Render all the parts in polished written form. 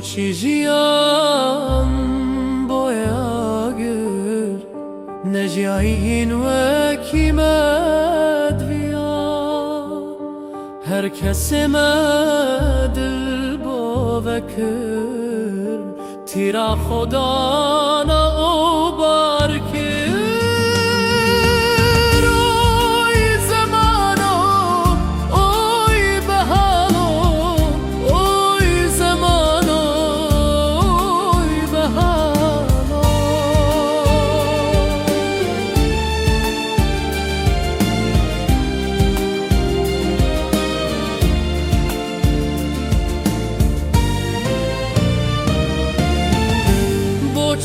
چیزیم باید نجاین و کیمد ویا هر کسی دل با وکر تیرا خدا نا او بار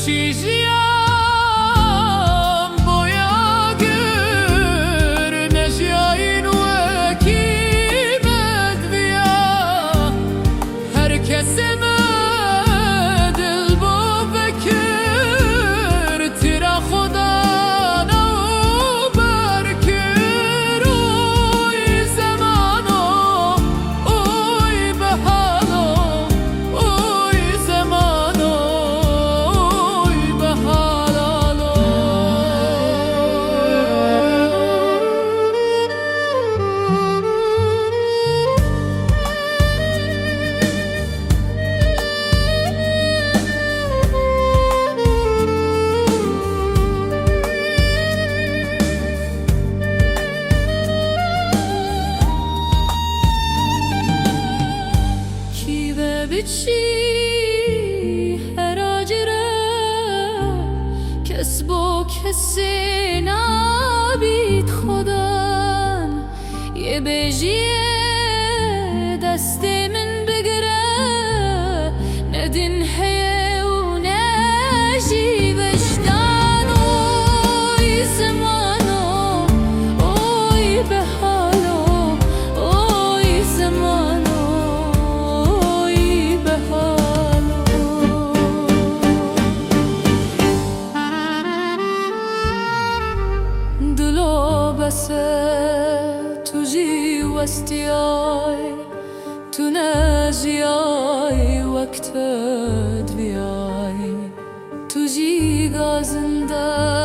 چیزیم باید نجاین و کیمد ویا هر کسی دل با بکر تیرا خدا نو برکر اوی زمانو اوی بحالو اوی زمانو بچی هر آجره کس با کسی نبید خودن یه بجیه دست من بگره ندین هیه و نجی وجدان اوی زمانو اوی بحالو اوی زمانو بس تو جی وستیای تو نجیای وقت بیای تو جی گازنده